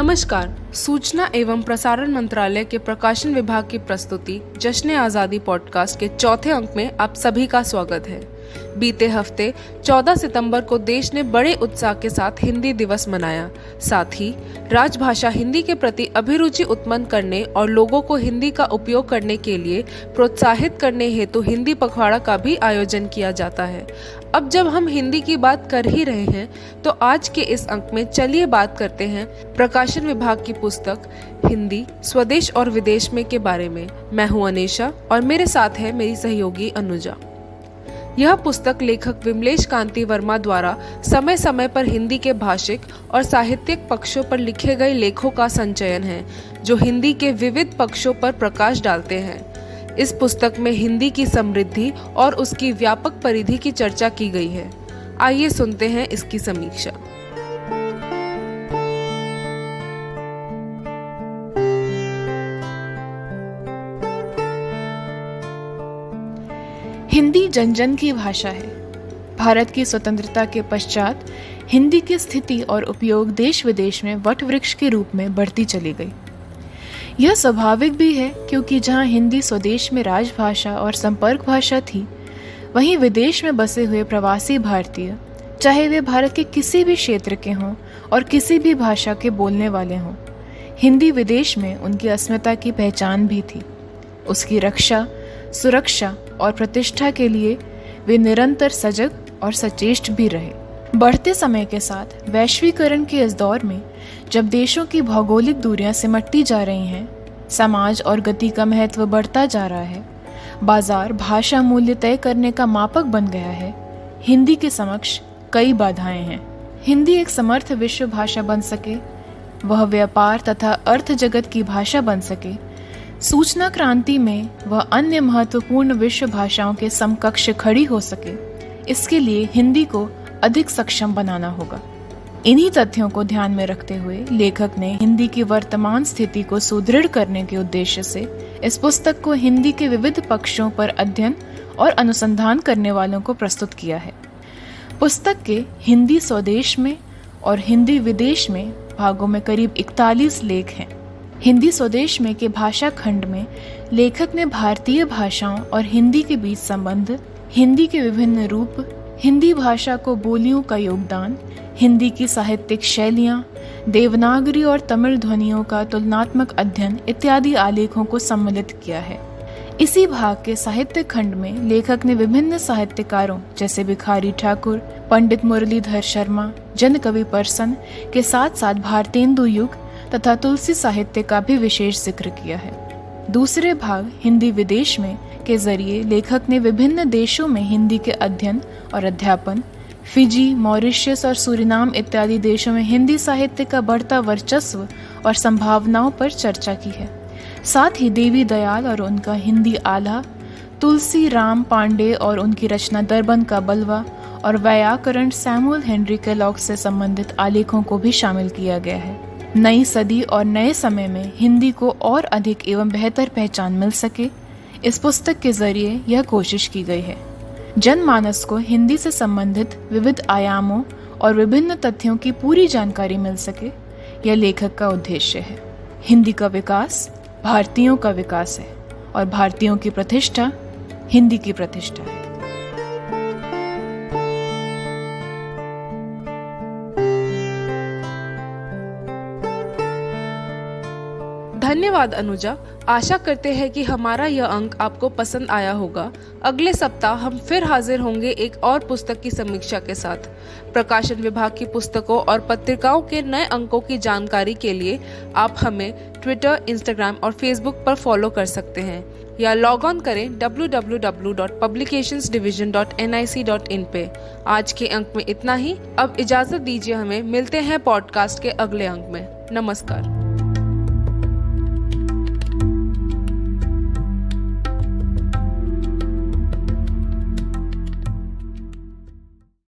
नमस्कार। सूचना एवं प्रसारण मंत्रालय के प्रकाशन विभाग की प्रस्तुति जश्न आज़ादी पॉडकास्ट के चौथे अंक में आप सभी का स्वागत है। बीते हफ्ते 14 सितंबर को देश ने बड़े उत्साह के साथ हिंदी दिवस मनाया। साथ ही राजभाषा हिंदी के प्रति अभिरुचि उत्पन्न करने और लोगों को हिंदी का उपयोग करने के लिए प्रोत्साहित करने हेतु हिंदी पखवाड़ा का भी आयोजन किया जाता है। अब जब हम हिंदी की बात कर ही रहे हैं तो आज के इस अंक में चलिए बात करते हैं प्रकाशन विभाग की पुस्तक हिंदी स्वदेश और विदेश में के बारे में। मैं हूं अनीशा और मेरे साथ है मेरी सहयोगी अनुजा। यह पुस्तक लेखक विमलेश कांति वर्मा द्वारा समय समय पर हिंदी के भाषिक और साहित्यिक पक्षों पर लिखे गए लेखों का संचयन है जो हिंदी के विविध पक्षों पर प्रकाश डालते हैं। इस पुस्तक में हिंदी की समृद्धि और उसकी व्यापक परिधि की चर्चा की गई है। आइए सुनते हैं इसकी समीक्षा। हिंदी जन जन की भाषा है। भारत की स्वतंत्रता के पश्चात हिंदी की स्थिति और उपयोग देश विदेश में वटवृक्ष के रूप में बढ़ती चली गई। यह स्वाभाविक भी है क्योंकि जहां हिंदी स्वदेश में राजभाषा और संपर्क भाषा थी, वहीं विदेश में बसे हुए प्रवासी भारतीय, चाहे वे भारत के किसी भी क्षेत्र के हों और किसी भी भाषा के बोलने वाले हों, हिंदी विदेश में उनकी अस्मिता की पहचान भी थी। उसकी रक्षा, सुरक्षा और प्रतिष्ठा के लिए वे निरंतर सजग और सचेष्ट भी रहे। बढ़ते समय के साथ वैश्वीकरण के इस दौर में जब देशों की भौगोलिक दूरियां सिमटती जा रही हैं, समाज और गति का महत्व बढ़ता जा रहा है, बाजार भाषा मूल्य तय करने का मापक बन गया है, हिंदी के समक्ष कई बाधाएं हैं। हिंदी एक समर्थ विश्व भाषा बन सके, वह व्यापार तथा अर्थ जगत की भाषा बन सके, सूचना क्रांति में वह अन्य महत्वपूर्ण विश्व भाषाओं के समकक्ष खड़ी हो सके, इसके लिए हिंदी को अधिक सक्षम बनाना होगा। इन्हीं तथ्यों को ध्यान में रखते हुए लेखक ने हिंदी की वर्तमान स्थिति को सुदृढ़ करने के उद्देश्य से इस पुस्तक को हिंदी के विविध पक्षों पर अध्ययन और अनुसंधान करने वालों को प्रस्तुत किया है। पुस्तक के हिंदी स्वदेश में और हिंदी विदेश में भागों में करीब 41 लेख हैं। हिंदी स्वदेश में के भाषा खंड में लेखक ने भारतीय भाषाओं और हिंदी के बीच संबंध, हिंदी के विभिन्न रूप, हिंदी भाषा को बोलियों का योगदान, हिंदी की साहित्यिक शैलियाँ, देवनागरी और तमिल ध्वनियों का तुलनात्मक अध्ययन इत्यादि आलेखों को सम्मिलित किया है। इसी भाग के साहित्य खंड में लेखक ने विभिन्न साहित्यकारों जैसे भिखारी ठाकुर, पंडित मुरलीधर शर्मा, जन कवि परसन के साथ साथ भारतेंदु युग तथा तुलसी साहित्य का भी विशेष जिक्र किया है। दूसरे भाग हिंदी विदेश में के जरिए लेखक ने विभिन्न देशों में हिंदी के अध्ययन और अध्यापन, फिजी, मॉरिशस और सूरीनाम इत्यादि देशों में हिंदी साहित्य का बढ़ता वर्चस्व और संभावनाओं पर चर्चा की है। साथ ही देवी दयाल और उनका हिंदी आला, तुलसी राम पांडे और उनकी रचना दर्बन का बलवा और व्याकरण सैमुअल हेनरी केलॉग से संबंधित आलेखों को भी शामिल किया गया है। नई सदी और नए समय में हिंदी को और अधिक एवं बेहतर पहचान मिल सके, इस पुस्तक के जरिए यह कोशिश की गई है। जनमानस को हिंदी से संबंधित विविध आयामों और विभिन्न तथ्यों की पूरी जानकारी मिल सके, यह लेखक का उद्देश्य है। हिंदी का विकास भारतीयों का विकास है और भारतीयों की प्रतिष्ठा हिंदी की प्रतिष्ठा है। धन्यवाद अनुजा। आशा करते हैं कि हमारा यह अंक आपको पसंद आया होगा। अगले सप्ताह हम फिर हाजिर होंगे एक और पुस्तक की समीक्षा के साथ। प्रकाशन विभाग की पुस्तकों और पत्रिकाओं के नए अंकों की जानकारी के लिए आप हमें ट्विटर, इंस्टाग्राम और फेसबुक पर फॉलो कर सकते हैं या लॉग ऑन करें www.publicationsdivision.nic.in पे। आज के अंक में इतना ही। अब इजाजत दीजिए, हमें मिलते हैं पॉडकास्ट के अगले अंक में। नमस्कार।